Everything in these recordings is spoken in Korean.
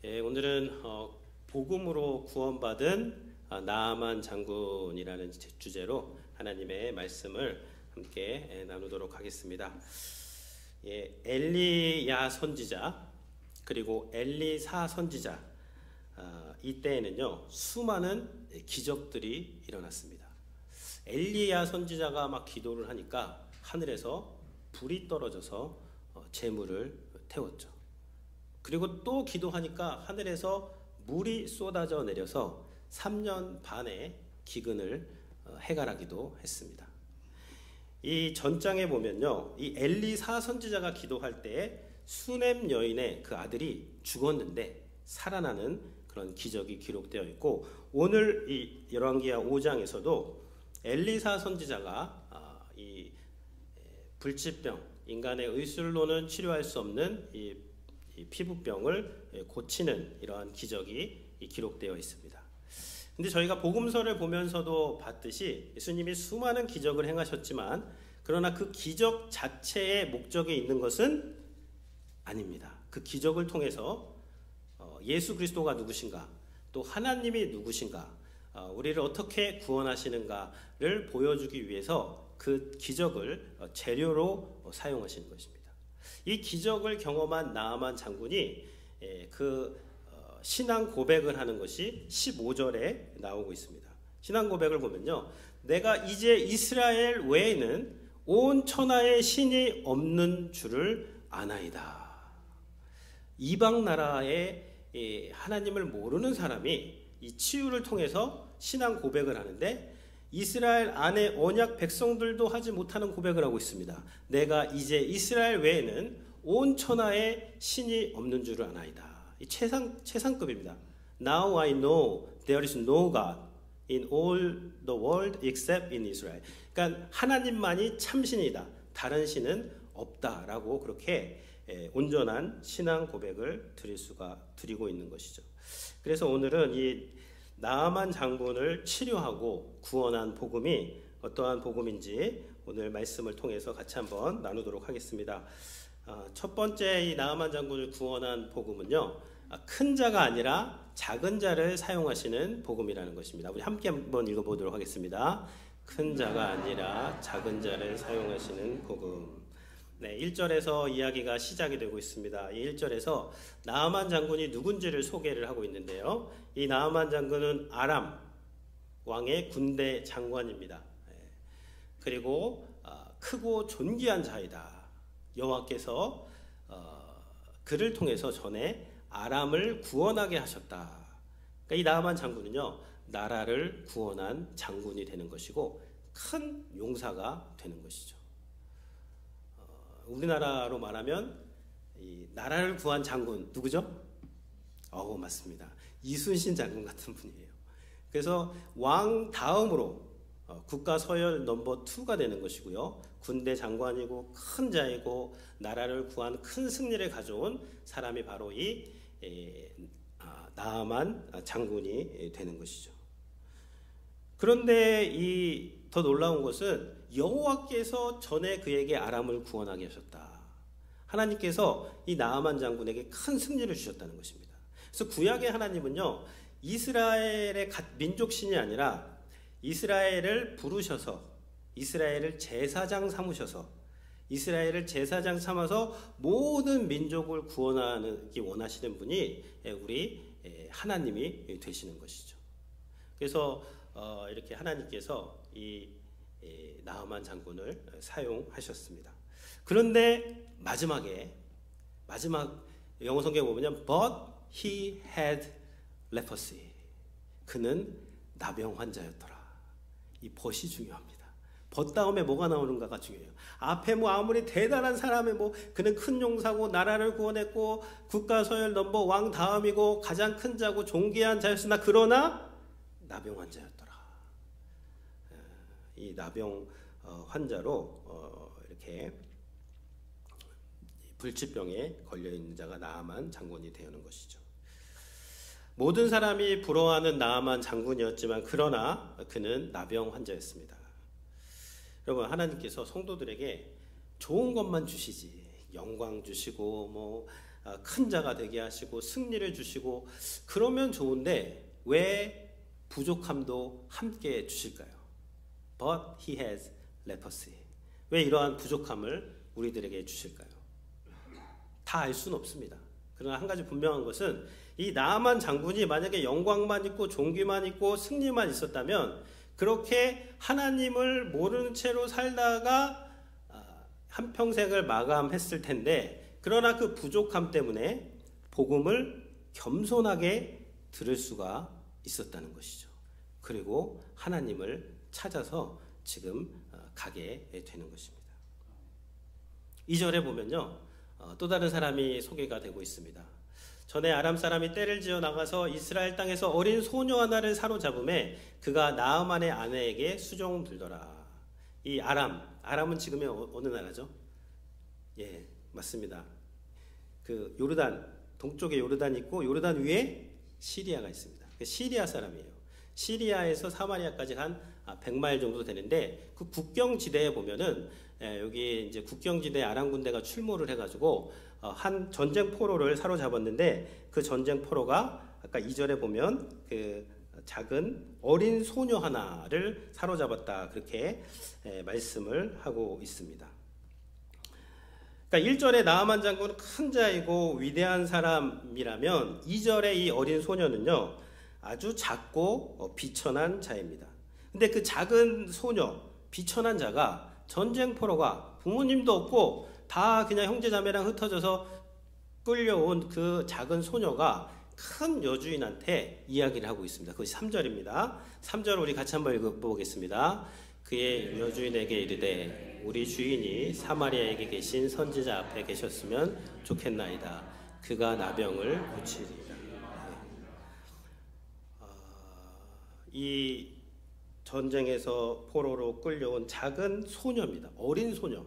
오늘은 복음으로 구원받은 나아만 장군이라는 주제로 하나님의 말씀을 함께 나누도록 하겠습니다. 엘리야 선지자 그리고 엘리사 선지자 이때에는요 수많은 기적들이 일어났습니다. 엘리야 선지자가 막 기도를 하니까 하늘에서 불이 떨어져서 재물을 태웠죠. 그리고 또 기도하니까 하늘에서 물이 쏟아져 내려서 3년 반의 기근을 해결하기도 했습니다. 이 전장에 보면요, 이 엘리사 선지자가 기도할 때 수넴 여인의 그 아들이 죽었는데 살아나는 그런 기적이 기록되어 있고, 오늘 이 열왕기하 5장에서도 엘리사 선지자가 이 불치병, 인간의 의술로는 치료할 수 없는 이 피부병을 고치는 이러한 기적이 기록되어 있습니다. 근데 저희가 복음서를 보면서도 봤듯이 예수님이 수많은 기적을 행하셨지만 그러나 그 기적 자체의 목적에 있는 것은 아닙니다. 그 기적을 통해서 예수 그리스도가 누구신가, 또 하나님이 누구신가, 우리를 어떻게 구원하시는가를 보여주기 위해서 그 기적을 재료로 사용하시는 것입니다. 이 기적을 경험한 나아만 장군이 그 신앙 고백을 하는 것이 15절에 나오고 있습니다. 신앙 고백을 보면요, 내가 이제 이스라엘 외에는 온 천하에 신이 없는 줄을 아나이다. 이방 나라의 하나님을 모르는 사람이 이 치유를 통해서 신앙 고백을 하는데 이스라엘 안에 언약 백성들도 하지 못하는 고백을 하고 있습니다. 내가 이제 이스라엘 외에는 온 천하에 신이 없는 줄을 아나이다. 이 최상급입니다. Now I know there is no God in all the world except in Israel. 그러니까 하나님만이 참신이다. 다른 신은 없다라고 그렇게 온전한 신앙 고백을 드리고 있는 것이죠. 그래서 오늘은 이 나아만 장군을 치료하고 구원한 복음이 어떠한 복음인지 오늘 말씀을 통해서 같이 한번 나누도록 하겠습니다. 첫 번째 이 나아만 장군을 구원한 복음은요, 큰 자가 아니라 작은 자를 사용하시는 복음이라는 것입니다. 우리 함께 한번 읽어보도록 하겠습니다. 큰 자가 아니라 작은 자를 사용하시는 복음. 네, 1절에서 이야기가 시작이 되고 있습니다. 이 1절에서 나아만 장군이 누군지를 소개를 하고 있는데요. 이 나아만 장군은 아람 왕의 군대 장관입니다. 그리고 크고 존귀한 자이다. 여호와께서 그를 통해서 전에 아람을 구원하게 하셨다. 그러니까 이 나아만 장군은요, 나라를 구원한 장군이 되는 것이고 큰 용사가 되는 것이죠. 우리나라로 말하면 이 나라를 구한 장군 누구죠? 맞습니다. 이순신 장군 같은 분이에요. 그래서 왕 다음으로 국가 서열 넘버 2가 되는 것이고요. 군대 장관이고 큰 자이고 나라를 구한 큰 승리를 가져온 사람이 바로 이 나아만 장군이 되는 것이죠. 그런데 이 더 놀라운 것은 여호와께서 전에 그에게 아람을 구원하게 하셨다. 하나님께서 이 나아만 장군에게 큰 승리를 주셨다는 것입니다. 그래서 구약의 하나님은요, 이스라엘의 민족신이 아니라 이스라엘을 부르셔서 이스라엘을 제사장 삼으셔서 이스라엘을 제사장 삼아서 모든 민족을 구원하기 원하시는 분이 우리 하나님이 되시는 것이죠. 그래서 이렇게 하나님께서 이 나아만 장군을 사용하셨습니다. 그런데 마지막 영어 성경에 보면 But he had leprosy. 그는 나병 환자였더라. 이 벗이 중요합니다. 벗 다음에 뭐가 나오는가가 중요해요. 앞에 아무리 대단한 사람의 그는 큰 용사고 나라를 구원했고 국가 서열 넘버 왕 다음이고 가장 큰 자고 존귀한 자였으나 그러나 나병 환자였더라. 이 나병 환자로 이렇게 불치병에 걸려있는 자가 나아만 장군이 되는 것이죠. 모든 사람이 부러워하는 나아만 장군이었지만 그러나 그는 나병 환자였습니다. 여러분, 하나님께서 성도들에게 좋은 것만 주시지 영광 주시고 큰 자가 되게 하시고 승리를 주시고 그러면 좋은데 왜 부족함도 함께 주실까요? But he has leprosy. 왜 이러한 부족함을 우리들에게 주실까요? 다 알 수는 없습니다. 그러나 한 가지 분명한 것은 이 나아만 장군이 만약에 영광만 있고 존귀만 있고 승리만 있었다면 그렇게 하나님을 모르는 채로 살다가 한평생을 마감했을 텐데 그러나 그 부족함 때문에 복음을 겸손하게 들을 수가 있었다는 것이죠. 그리고 하나님을 찾아서 지금 가게 되는 것입니다. 2절에 보면요. 또 다른 사람이 소개가 되고 있습니다. 전에 아람 사람이 떼를 지어 나가서 이스라엘 땅에서 어린 소녀 하나를 사로잡음에 그가 나아만의 아내에게 수종 들더라. 이 아람은 지금의 어느 나라죠? 예, 맞습니다. 그 요르단 동쪽에 요르단이 있고 요르단 위에 시리아가 있습니다. 시리아 사람이에요. 시리아에서 사마리아까지 한 100마일 정도 되는데 그 국경 지대에 보면은 여기 이제 국경 지대에 아람 군대가 출몰을 해가지고 한 전쟁 포로를 사로잡았는데 그 전쟁 포로가 아까 2절에 보면 그 작은 어린 소녀 하나를 사로잡았다 그렇게 말씀을 하고 있습니다. 그러니까 1절에 나아만 장군은 큰 자이고 위대한 사람이라면 2절에 이 어린 소녀는요 아주 작고 비천한 자입니다. 근데 그 작은 소녀, 비천한 자가 전쟁 포로가 부모님도 없고 다 그냥 형제자매랑 흩어져서 끌려온 그 작은 소녀가 큰 여주인한테 이야기를 하고 있습니다. 그것이 3절입니다. 3절 우리 같이 한번 읽어보겠습니다. 그의 여주인에게 이르되 우리 주인이 사마리아에 계신 선지자 앞에 계셨으면 좋겠나이다. 그가 나병을 고치리이다. 이 전쟁에서 포로로 끌려온 작은 소녀입니다. 어린 소녀.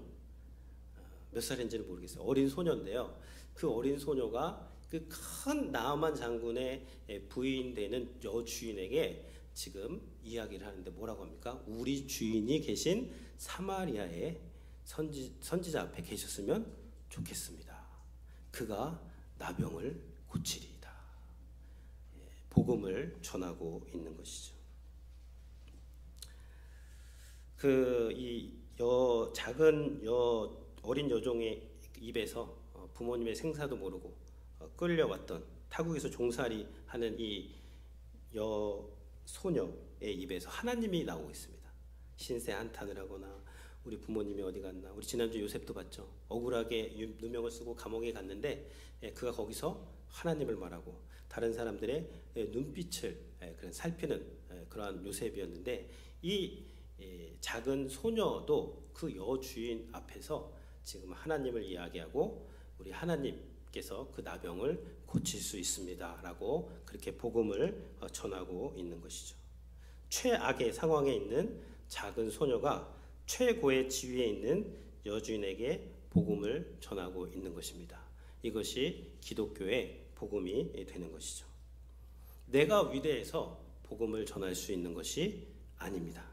몇 살인지는 모르겠어요. 어린 소녀인데요. 그 어린 소녀가 그 큰 나아만 장군의 부인 되는 여주인에게 지금 이야기를 하는데 뭐라고 합니까? 우리 주인이 계신 사마리아의 선지자 앞에 계셨으면 좋겠습니다. 그가 나병을 고치리이다. 복음을 전하고 있는 것이죠. 작은 어린 여종의 입에서 부모님의 생사도 모르고 끌려왔던 타국에서 종살이 하는 이 소녀의 입에서 하나님이 나오고 있습니다. 신세 한탄을 하거나 우리 부모님이 어디 갔나. 우리 지난주 요셉도 봤죠. 억울하게 누명을 쓰고 감옥에 갔는데 그가 거기서 하나님을 말하고 다른 사람들의 눈빛을 살피는 그러한 요셉이었는데 이 작은 소녀도 그 여주인 앞에서 지금 하나님을 이야기하고 우리 하나님께서 그 나병을 고칠 수 있습니다 라고 그렇게 복음을 전하고 있는 것이죠. 최악의 상황에 있는 작은 소녀가 최고의 지위에 있는 여주인에게 복음을 전하고 있는 것입니다. 이것이 기독교의 복음이 되는 것이죠. 내가 위대해서 복음을 전할 수 있는 것이 아닙니다.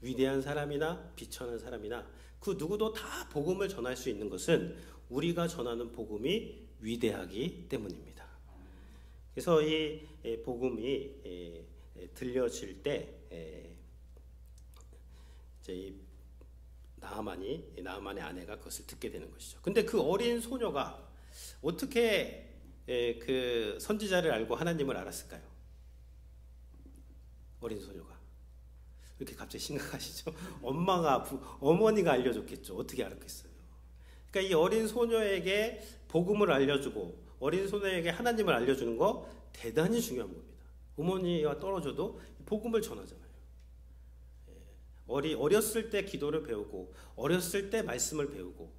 위대한 사람이나 비천한 사람이나 그 누구도 다 복음을 전할 수 있는 것은 우리가 전하는 복음이 위대하기 때문입니다. 그래서 이 복음이 들려질 때 이제 이 나아만의 아내가 그것을 듣게 되는 것이죠. 근데 그 어린 소녀가 어떻게 그 선지자를 알고 하나님을 알았을까요? 어린 소녀가 이렇게 갑자기 심각하시죠? 어머니가 알려줬겠죠. 어떻게 알았겠어요? 그러니까 이 어린 소녀에게 복음을 알려주고 어린 소녀에게 하나님을 알려주는 거 대단히 중요한 겁니다. 어머니와 떨어져도 복음을 전하잖아요. 어렸을 때 기도를 배우고 어렸을 때 말씀을 배우고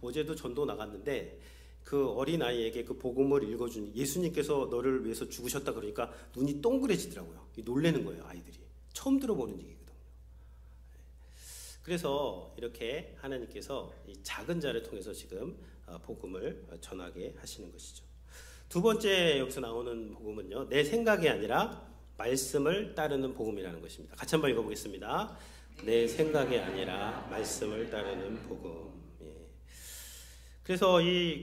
어제도 전도 나갔는데 그 어린아이에게 그 복음을 읽어준 예수님께서 너를 위해서 죽으셨다 그러니까 눈이 동그래지더라고요. 놀라는 거예요. 아이들이. 처음 들어보는 얘기거든요. 그래서 이렇게 하나님께서 이 작은 자를 통해서 지금 복음을 전하게 하시는 것이죠. 두 번째 여기서 나오는 복음은요. 내 생각이 아니라 말씀을 따르는 복음이라는 것입니다. 같이 한번 내 생각이 아니라 말씀을 따르는 복음. 그래서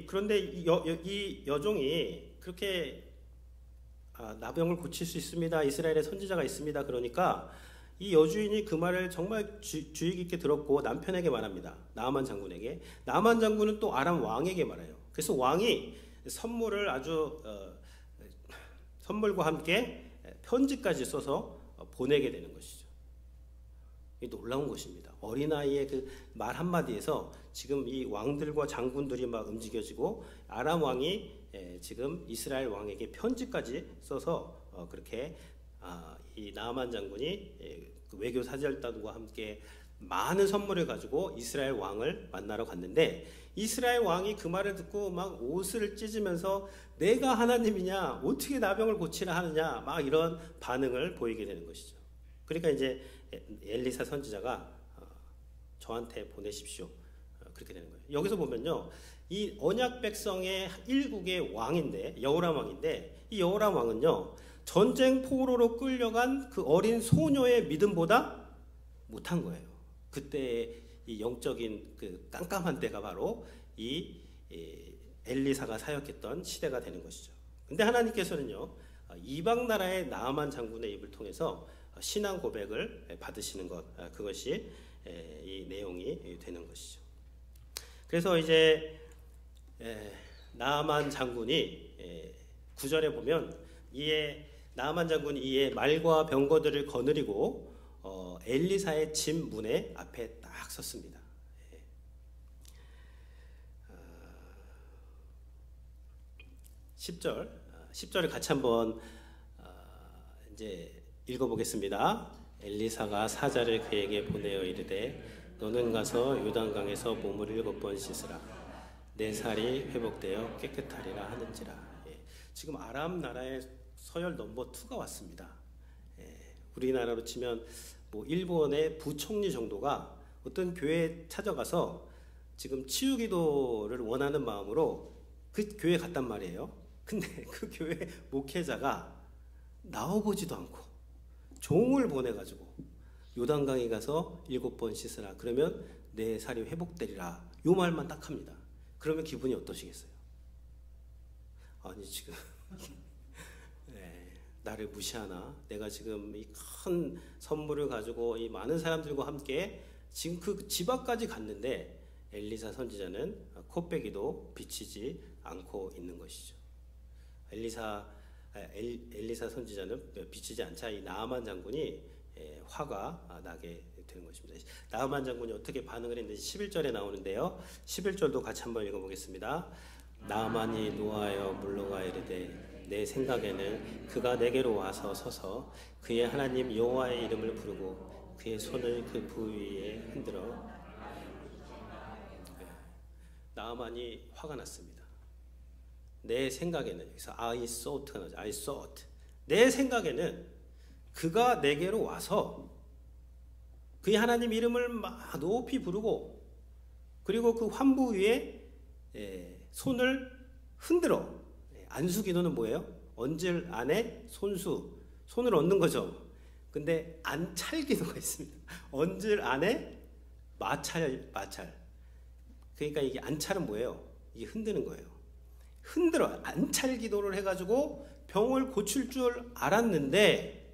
그런데 이 여종이 그렇게 나병을 고칠 수 있습니다. 이스라엘의 선지자가 있습니다. 그러니까 이 여주인이 그 말을 정말 주의 깊게 들었고 남편에게 말합니다. 나아만 장군에게. 나아만 장군은 또 아람 왕에게 말해요. 그래서 왕이 선물을 선물과 함께 편지까지 써서 보내게 되는 것이죠. 이게 놀라운 것입니다. 어린아이의 그 말 한마디에서 지금 이 왕들과 장군들이 막 움직여지고 아람 왕이 지금 이스라엘 왕에게 편지까지 써서 그렇게 이 나아만 장군이 그 외교 사절단과 함께 많은 선물을 가지고 이스라엘 왕을 만나러 갔는데 이스라엘 왕이 그 말을 듣고 막 옷을 찢으면서 내가 하나님이냐 어떻게 나병을 고치라 하느냐 막 이런 반응을 보이게 되는 것이죠. 그러니까 이제 엘리사 선지자가 저한테 보내십시오. 그렇게 되는 거예요. 여기서 보면요. 이 언약 백성의 일국의 왕인데 여호람 왕인데 이 여호람 왕은요. 전쟁 포로로 끌려간 그 어린 소녀의 믿음보다 못한 거예요. 그때 이 영적인 그 깜깜한 때가 바로 이 엘리사가 사역했던 시대가 되는 것이죠. 근데 하나님께서는요. 이방 나라의 나아만 장군의 입을 통해서 신앙 고백을 받으시는 것, 그것이 이 내용이 되는 것이죠. 그래서 이제 나아만 장군이 9절에 보면 나아만 장군이 이에 말과 병거들을 거느리고 엘리사의 집 문에 앞에 딱 섰습니다. 10절을 같이 한번 이제 읽어보겠습니다. 엘리사가 사자를 그에게 보내어 이르되 너는 가서 요단강에서 몸을 7번 씻으라. 내 살이 회복되어 깨끗하리라 하는지라. 지금 아람 나라의 서열 넘버 2가 왔습니다. 우리나라로 치면 뭐 일본의 부총리 정도가 어떤 교회에 찾아가서 지금 치유기도를 원하는 마음으로 그 교회에 갔단 말이에요. 근데 그 교회 목회자가 나와보지도 않고 종을 보내가지고 요단강에 가서 7번 씻으라. 그러면 내 살이 회복되리라. 요 말만 딱 합니다. 그러면 기분이 어떠시겠어요? 아니 지금 나를 무시하나? 내가 지금 이 큰 선물을 가지고 이 많은 사람들과 함께 지금 그 집 앞까지 갔는데 엘리사 선지자는 코빼기도 비치지 않고 있는 것이죠. 엘리사 선지자는 비치지 않자 이 나아만 장군이 화가 나게 되는 것입니다. 나아만 장군이 어떻게 반응을 했는지 11절에 나오는데요. 11절도 같이 한번 읽어보겠습니다. 나아만이 노하여 물러가 이르되 내 생각에는 그가 내게로 와서 서서 그의 하나님 여호와의 이름을 부르고 그의 손을 그 부위에 흔들어. 나아만이 화가 났습니다. 내 생각에는 여기서 I thought가 나오죠. I thought. 내 생각에는 그가 내게로 와서 그의 하나님 이름을 막 높이 부르고 그리고 그 환부 위에 손을 흔들어. 안수기도는 뭐예요? 언질 안에 손을 얹는 거죠. 근데 안찰기도가 있습니다. 언질 안에 마찰. 그러니까 이게 안찰은 뭐예요? 이게 흔드는 거예요. 흔들어 안찰기도를 해가지고 병을 고칠 줄 알았는데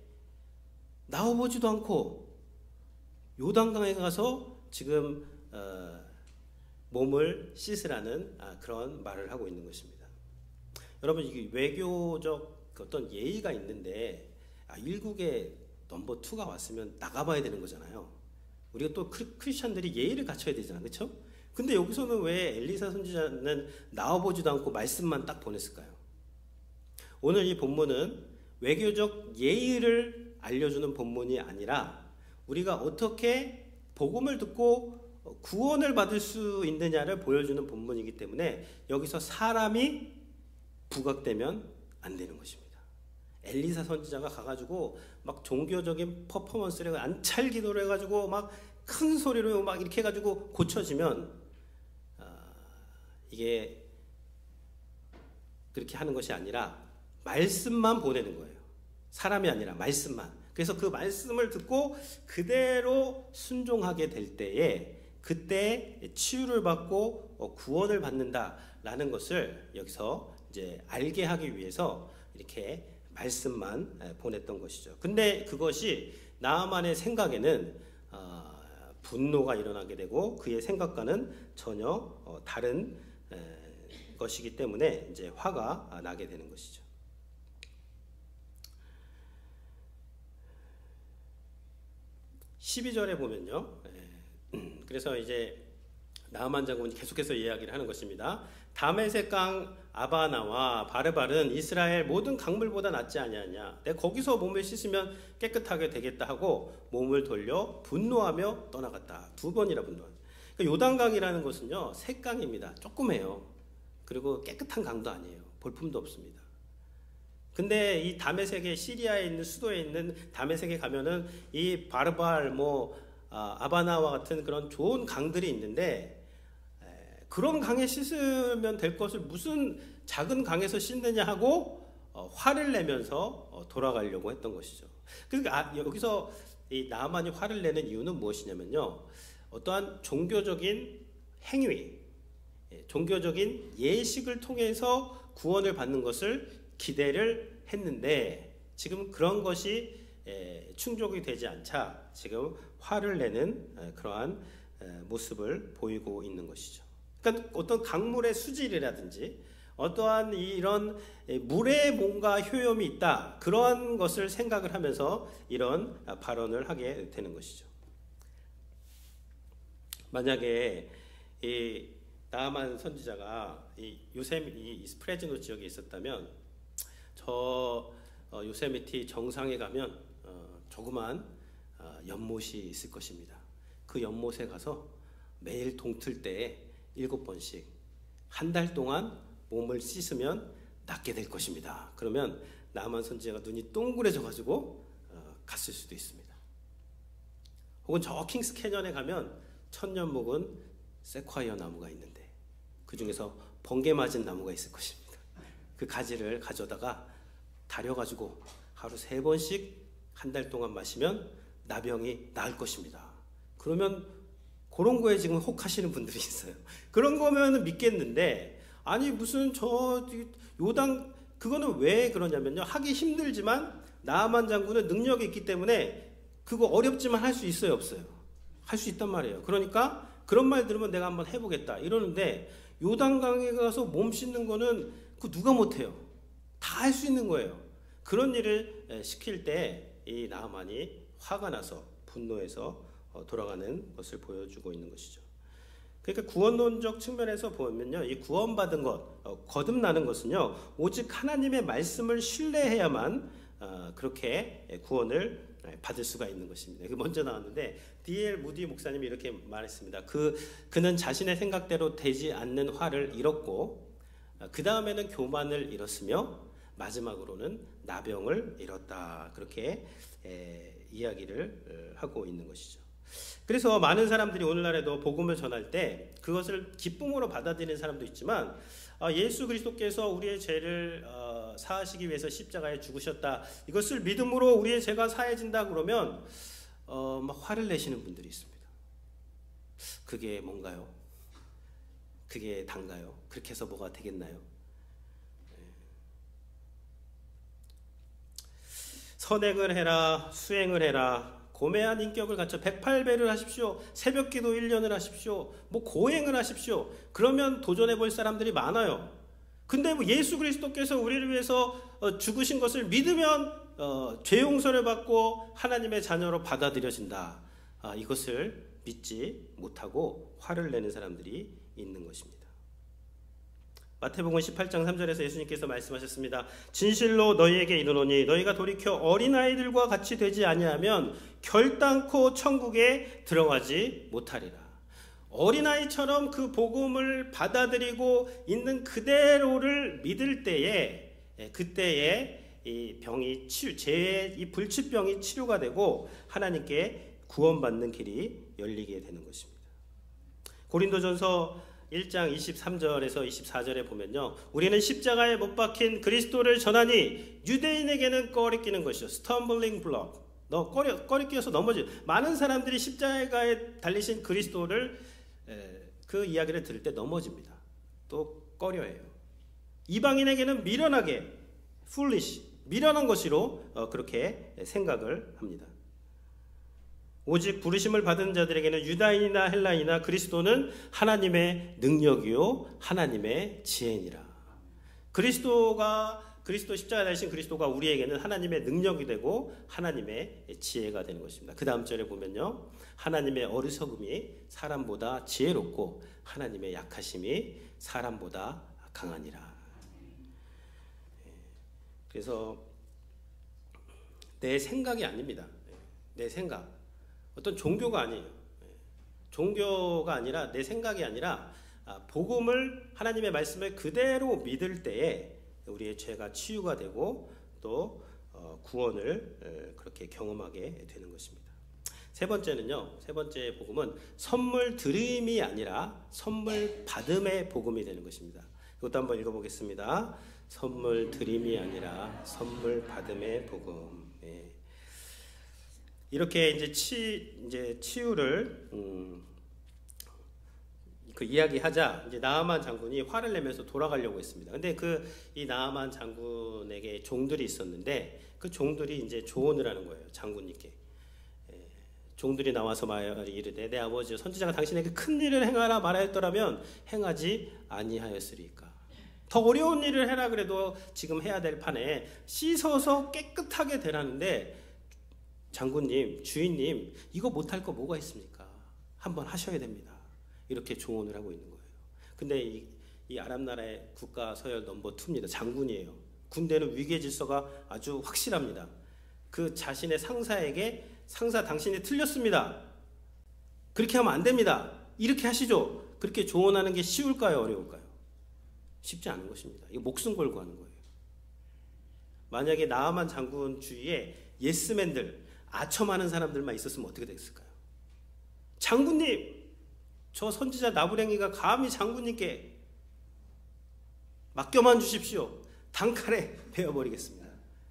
나와보지도 않고 요단강에 가서 지금 몸을 씻으라는 그런 말을 하고 있는 것입니다. 여러분 이게 외교적 어떤 예의가 있는데 일국의 넘버 2가 왔으면 나가봐야 되는 거잖아요. 우리가 또 크리스찬들이 예의를 갖춰야 되잖아요. 그렇죠? 근데 여기서는 왜 엘리사 선지자는 나와보지도 않고 말씀만 딱 보냈을까요? 오늘 이 본문은 외교적 예의를 알려주는 본문이 아니라 우리가 어떻게 복음을 듣고 구원을 받을 수 있느냐를 보여주는 본문이기 때문에 여기서 사람이 부각되면 안 되는 것입니다. 엘리사 선지자가 가가지고 막 종교적인 퍼포먼스를 안찰기도를 해가지고 막 큰 소리로 막 이렇게 해가지고 고쳐지면 이게 그렇게 하는 것이 아니라 말씀만 보내는 거예요. 사람이 아니라 말씀만. 그래서 그 말씀을 듣고 그대로 순종하게 될 때에 그때 치유를 받고 구원을 받는다라는 것을 여기서 이제 알게 하기 위해서 이렇게 말씀만 보냈던 것이죠. 근데 그것이 나아만의 생각에는 분노가 일어나게 되고 그의 생각과는 전혀 다른 것이기 때문에 이제 화가 나게 되는 것이죠. 12절에 보면요. 그래서 이제 나아만 장군이 계속해서 이야기를 하는 것입니다. 다메섹 강 아바나와 바르발은 이스라엘 모든 강물보다 낫지 아니하냐. 내가 거기서 몸을 씻으면 깨끗하게 되겠다 하고 몸을 돌려 분노하며 떠나갔다. 2번이나 분노합니다. 그러니까 요단강이라는 것은요, 색강입니다. 조그매요. 그리고 깨끗한 강도 아니에요. 볼품도 없습니다. 근데 이 다메섹의 시리아에 있는 수도에 있는 다메섹에 가면은 이 바르발 아바나와 같은 그런 좋은 강들이 있는데 그런 강에 씻으면 될 것을 무슨 작은 강에서 씻느냐 하고 화를 내면서 돌아가려고 했던 것이죠. 그러니까 여기서 이 나아만이 화를 내는 이유는 무엇이냐면요, 어떠한 종교적인 행위, 종교적인 예식을 통해서 구원을 받는 것을 기대를 했는데 지금 그런 것이 충족이 되지 않자 지금 화를 내는 그러한 모습을 보이고 있는 것이죠. 그러니까 어떤 강물의 수질이라든지 어떠한 이런 물에 뭔가 효염이 있다, 그러한 것을 생각을 하면서 이런 발언을 하게 되는 것이죠. 만약에 이 나아만 선지자가 이 프레즈노 지역에 있었다면 저 요세미티 정상에 가면 조그만 연못이 있을 것입니다. 그 연못에 가서 매일 동틀 때에 7번씩 한 달 동안 몸을 씻으면 낫게 될 것입니다. 그러면 나아만 선지자가 눈이 동그래져 가지고 갔을 수도 있습니다. 혹은 저 킹스 캐년에 가면 천년 묵은 세콰이어 나무가 있는데 그 중에서 번개 맞은 나무가 있을 것입니다. 그 가지를 가져다가 다려가지고 하루 3번씩 한 달 동안 마시면 나병이 나을 것입니다. 그러면 그런 거에 지금 혹하시는 분들이 있어요. 그런 거면 믿겠는데, 아니 무슨 저 요단, 그거는 왜 그러냐면요, 하기 힘들지만 나아만 장군은 능력이 있기 때문에 그거 어렵지만 할 수 있어요, 없어요? 할 수 있단 말이에요. 그러니까 그런 말 들으면 내가 한번 해보겠다 이러는데, 요단강에 가서 몸 씻는 거는 그 누가 못해요. 다 할 수 있는 거예요. 그런 일을 시킬 때 이 나아만이 화가 나서 분노해서 돌아가는 것을 보여주고 있는 것이죠. 그러니까 구원론적 측면에서 보면요, 이 구원받은 것, 거듭나는 것은요, 오직 하나님의 말씀을 신뢰해야만 그렇게 구원을 받을 수가 있는 것입니다. 이게 먼저 나왔는데 D.L. 무디 목사님이 이렇게 말했습니다. 그는 자신의 생각대로 되지 않는 화를 잃었고 그 다음에는 교만을 잃었으며 마지막으로는 나병을 잃었다. 그렇게 이야기를 하고 있는 것이죠. 그래서 많은 사람들이 오늘날에도 복음을 전할 때 그것을 기쁨으로 받아들이는 사람도 있지만, 예수 그리스도께서 우리의 죄를 사하시기 위해서 십자가에 죽으셨다, 이것을 믿음으로 우리의 죄가 사해진다 그러면 막 화를 내시는 분들이 있습니다. 그게 뭔가요? 그게 단가요? 그렇게 해서 뭐가 되겠나요? 선행을 해라, 수행을 해라, 고매한 인격을 갖춰 108배를 하십시오, 새벽기도 1년을 하십시오, 고행을 하십시오. 그러면 도전해 볼 사람들이 많아요. 근데 예수 그리스도께서 우리를 위해서 죽으신 것을 믿으면 죄 용서를 받고 하나님의 자녀로 받아들여진다. 이것을 믿지 못하고 화를 내는 사람들이 있는 것입니다. 마태복음 18장 3절에서 예수님께서 말씀하셨습니다. 진실로 너희에게 이르노니 너희가 돌이켜 어린아이들과 같이 되지 아니하면 결단코 천국에 들어가지 못하리라. 어린아이처럼 그 복음을 받아들이고 있는 그대로를 믿을 때에, 그때에 이 병이 죄의 이 불치병이 치료가 되고 하나님께 구원받는 길이 열리게 되는 것입니다. 고린도전서 1장 23절에서 24절에 보면요, 우리는 십자가에 못 박힌 그리스도를 전하니 유대인에게는 꺼리끼는 것이요, 스텀블링 블록, 꺼리끼어서 넘어지. 많은 사람들이 십자가에 달리신 그리스도를 그 이야기를 들을 때 넘어집니다. 또 꺼려해요. 이방인에게는 미련하게 foolish, 미련한 것이로 그렇게 생각을 합니다. 오직 부르심을 받은 자들에게는 유다인이나 헬라인이나 그리스도는 하나님의 능력이요 하나님의 지혜니라. 그리스도 십자가에 달리신 그리스도가 우리에게는 하나님의 능력이 되고 하나님의 지혜가 되는 것입니다. 그 다음 절에 보면요, 하나님의 어리석음이 사람보다 지혜롭고 하나님의 약하심이 사람보다 강하니라. 그래서 내 생각이 아닙니다. 내 생각, 어떤 종교가 아니에요. 종교가 아니라 내 생각이 아니라 복음을, 하나님의 말씀을 그대로 믿을 때에 우리의 죄가 치유가 되고 또 구원을 그렇게 경험하게 되는 것입니다. 세 번째는요, 세 번째 복음은 선물 드림이 아니라 선물 받음의 복음이 되는 것입니다. 이것도 한번 읽어보겠습니다. 선물 드림이 아니라 선물 받음의 복음. 예. 이렇게 이제 치유를 그 이야기하자 이제 나아만 장군이 화를 내면서 돌아가려고 했습니다. 근데 이 나아만 장군에게 종들이 있었는데 그 종들이 이제 조언을 하는 거예요. 장군님께. 종들이 나와서 말하기 이르되 내 아버지여 선지자가 당신에게 큰 일을 행하라 말하였더라면 행하지 아니하였으리까. 더 어려운 일을 해라 그래도 지금 해야 될 판에 씻어서 깨끗하게 되라는데 장군님, 주인님, 이거 못할 거 뭐가 있습니까? 한번 하셔야 됩니다. 이렇게 조언을 하고 있는 거예요. 근데 이 아랍 나라의 국가 서열 넘버 2입니다. 장군이에요. 군대는 위계 질서가 아주 확실합니다. 그 자신의 상사에게 상사 당신이 틀렸습니다. 그렇게 하면 안 됩니다. 이렇게 하시죠. 그렇게 조언하는 게 쉬울까요? 어려울까요? 쉽지 않은 것입니다. 이거 목숨 걸고 하는 거예요. 만약에 나아만 장군 주위에 예스맨들, 아첨하는 사람들만 있었으면 어떻게 됐을까요? 장군님, 저 선지자 나부랭이가 감히 장군님께 맡겨만 주십시오. 단칼에 베어버리겠습니다.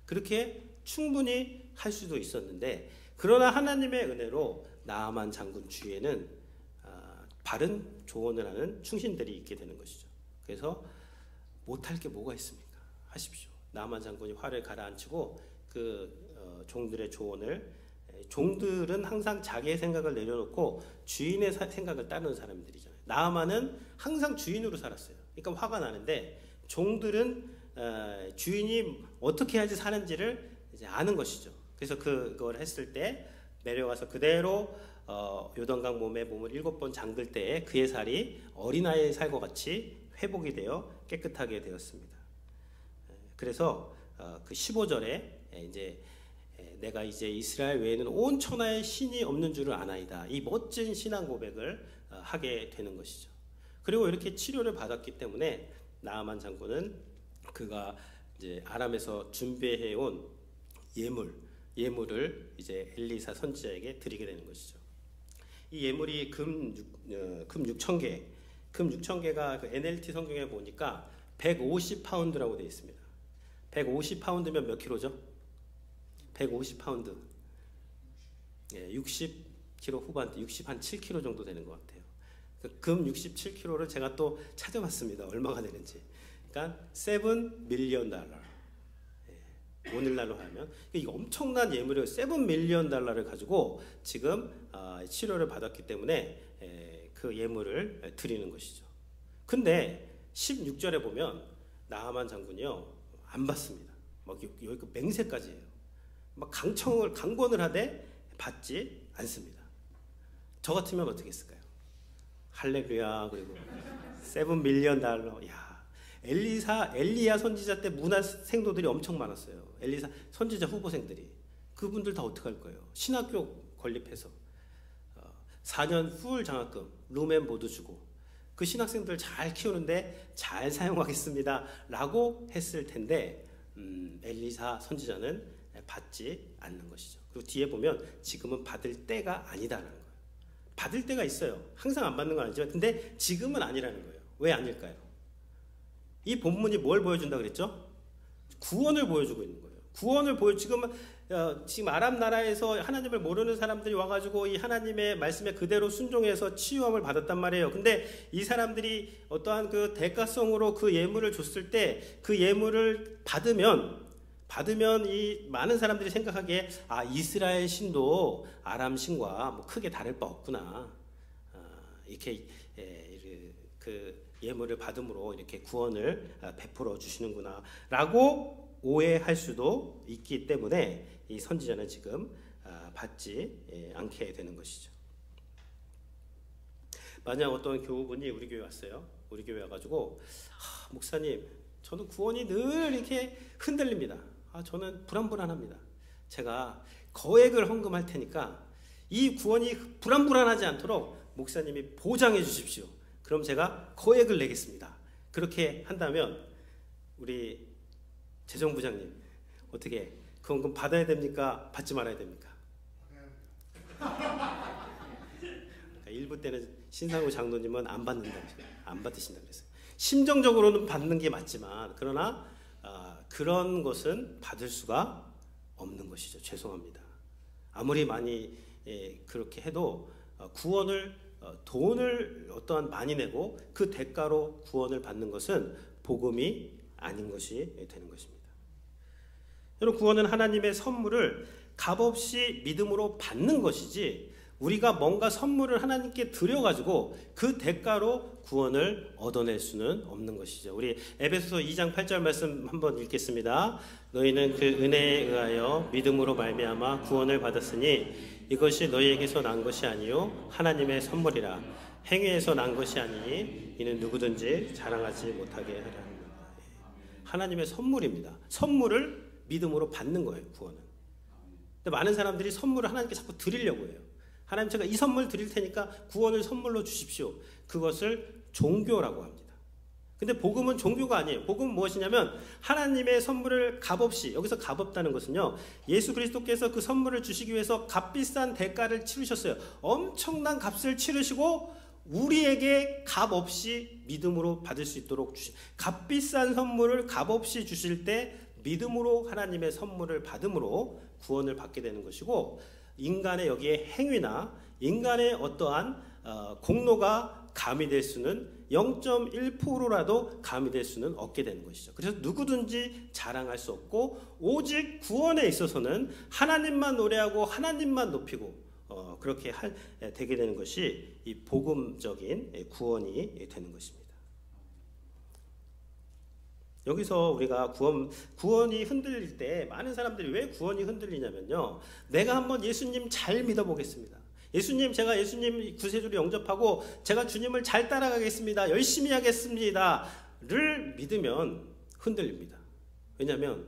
그렇게 충분히 할 수도 있었는데, 그러나 하나님의 은혜로 나아만 장군 주위에는 바른 조언을 하는 충신들이 있게 되는 것이죠. 그래서 못할 게 뭐가 있습니까? 하십시오. 나아만 장군이 화를 가라앉히고 종들의 조언을, 종들은 항상 자기의 생각을 내려놓고 주인의 생각을 따르는 사람들이잖아요. 나아만은 항상 주인으로 살았어요. 그러니까 화가 나는데 종들은 주인이 어떻게 해야지 사는지를 이제 아는 것이죠. 그래서 그걸 했을 때 내려가서 그대로 요단강 몸을 7번 잠글 때에 그의 살이 어린아이의 살과 같이 회복이 되어 깨끗하게 되었습니다. 그래서 그 15절에 이제 내가 이제 이스라엘 외에는 온 천하에 신이 없는 줄을 아나이다. 이 멋진 신앙 고백을 하게 되는 것이죠. 그리고 이렇게 치료를 받았기 때문에 나아만 장군은 그가 이제 아람에서 준비해온 예물을 이제 엘리사 선지자에게 드리게 되는 것이죠. 이 예물이 금 6,000개, 금 6,000개가 그 NLT 성경에 보니까 150파운드라고 되어 있습니다. 150파운드면 몇 킬로죠? 150파운드. 예, 60kg 후반대, 67kg 정도 되는 것 같아요. 금 67kg를 제가 또 찾아봤습니다. 얼마가 되는지. 그러니까 $7 밀리언. 예, 오늘날로 하면 이거 엄청난 예물을 $7 밀리언 가지고 지금 치료를 받았기 때문에 그 예물을 드리는 것이죠. 근데 16절에 보면 나아만 장군이요 안 받습니다. 막 여기 맹세까지 해요. 막 강권을 하되 받지 않습니다. 저 같으면 어떻게 했을까요? 할렐루야. 그리고 $7 밀리언. 야, 엘리야 선지자 때 문화 생도들이 엄청 많았어요. 엘리사 선지자 후보생들이. 그분들 다 어떻게 할 거예요? 신학교 건립해서 4년 풀 장학금 룸앤보드 주고 그 신학생들 잘 키우는데 잘 사용하겠습니다 라고 했을 텐데 엘리사 선지자는 받지 않는 것이죠. 그리고 뒤에 보면 지금은 받을 때가 아니다라는 거예요. 받을 때가 있어요. 항상 안 받는 건 아니지만 근데 지금은 아니라는 거예요. 왜 아닐까요? 이 본문이 뭘 보여준다 그랬죠? 구원을 보여주고 있는 거예요. 구원을 지금 아랍 나라에서 하나님을 모르는 사람들이 와가지고 이 하나님의 말씀에 그대로 순종해서 치유함을 받았단 말이에요. 근데 이 사람들이 어떠한 그 대가성으로 그 예물을 줬을 때 그 예물을 받으면 이 많은 사람들이 생각하기에 이스라엘 신도 아람 신과 뭐 크게 다를 바 없구나. 이렇게 그 예물을 받음으로 이렇게 구원을 베풀어 주시는구나라고 오해할 수도 있기 때문에 이 선지자는 지금 받지 않게 되는 것이죠. 만약 어떤 교우분이 우리 교회 왔어요. 우리 교회 와가지고 목사님, 저는 구원이 늘 이렇게 흔들립니다. 저는 불안불안합니다. 제가 거액을 헌금할 테니까 이 구원이 불안불안하지 않도록 목사님이 보장해 주십시오. 그럼 제가 거액을 내겠습니다. 그렇게 한다면 우리 재정부장님 어떻게 그 헌금 받아야 됩니까? 받지 말아야 됩니까? 일부 때는 신상우 장로님은 안 받으신다 그랬어요. 심정적으로는 받는 게 맞지만 그러나 그런 것은 받을 수가 없는 것이죠. 죄송합니다. 아무리 많이 그렇게 해도 돈을 어떠한 많이 내고 그 대가로 구원을 받는 것은 복음이 아닌 것이 되는 것입니다. 여러분, 구원은 하나님의 선물을 값없이 믿음으로 받는 것이지 우리가 뭔가 선물을 하나님께 드려가지고 그 대가로 구원을 얻어낼 수는 없는 것이죠. 우리 에베소서 2장 8절 말씀 한번 읽겠습니다. 너희는 그 은혜에 의하여 믿음으로 말미암아 구원을 받았으니 이것이 너희에게서 난 것이 아니요 하나님의 선물이라. 행위에서 난 것이 아니니 이는 누구든지 자랑하지 못하게 하려 합니다. 하나님의 선물입니다. 선물을 믿음으로 받는 거예요. 구원은. 근데 많은 사람들이 선물을 하나님께 자꾸 드리려고 해요. 하나님, 제가 이 선물 드릴 테니까 구원을 선물로 주십시오. 그것을 종교라고 합니다. 근데 복음은 종교가 아니에요. 복음은 무엇이냐면 하나님의 선물을 값없이, 여기서 값없다는 것은요, 예수 그리스도께서 그 선물을 주시기 위해서 값비싼 대가를 치르셨어요. 엄청난 값을 치르시고 우리에게 값없이 믿음으로 받을 수 있도록 값비싼 선물을 값없이 주실 때 믿음으로 하나님의 선물을 받음으로 구원을 받게 되는 것이고, 인간의 여기에 행위나 인간의 어떠한 공로가 가미될 수는 0.1%라도 가미될 수는 없게 되는 것이죠. 그래서 누구든지 자랑할 수 없고 오직 구원에 있어서는 하나님만 노래하고 하나님만 높이고 그렇게 되게 되는 것이 이 복음적인 구원이 되는 것입니다. 여기서 우리가 구원이 흔들릴 때 많은 사람들이 왜 구원이 흔들리냐면요, 내가 한번 예수님 잘 믿어보겠습니다. 제가 예수님 구세주로 영접하고 제가 주님을 잘 따라가겠습니다. 열심히 하겠습니다. 를 믿으면 흔들립니다. 왜냐하면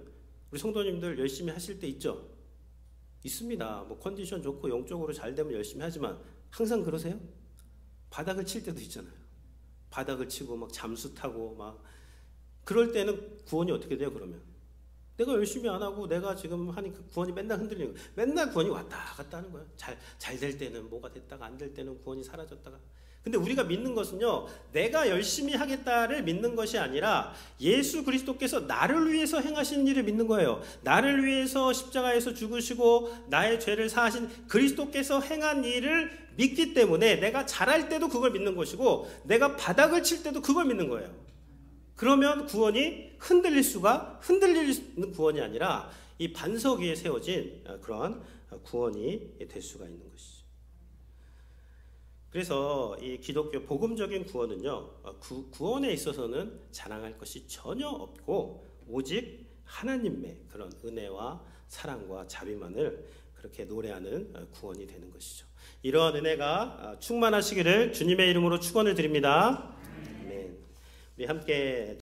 우리 성도님들 열심히 하실 때 있죠? 있습니다. 뭐 컨디션 좋고 영적으로 잘 되면 열심히 하지만 항상 그러세요? 바닥을 칠 때도 있잖아요. 바닥을 치고 막 잠수 타고 막 그럴 때는 구원이 어떻게 돼요? 그러면 내가 열심히 안 하고 내가 지금 하니까 구원이 맨날 흔들리는 거예요. 맨날 구원이 왔다 갔다 하는 거예요. 잘 될 때는 뭐가 됐다가 안 될 때는 구원이 사라졌다가. 근데 우리가 믿는 것은요, 내가 열심히 하겠다를 믿는 것이 아니라 예수 그리스도께서 나를 위해서 행하신 일을 믿는 거예요. 나를 위해서 십자가에서 죽으시고 나의 죄를 사하신 그리스도께서 행한 일을 믿기 때문에 내가 잘할 때도 그걸 믿는 것이고 내가 바닥을 칠 때도 그걸 믿는 거예요. 그러면 구원이 흔들리는 구원이 아니라 이 반석 위에 세워진 그러한 구원이 될 수가 있는 것이죠. 그래서 이 기독교 복음적인 구원은요, 구원에 있어서는 자랑할 것이 전혀 없고 오직 하나님의 그런 은혜와 사랑과 자비만을 그렇게 노래하는 구원이 되는 것이죠. 이러한 은혜가 충만하시기를 주님의 이름으로 축원을 드립니다. 아멘. 우리 함께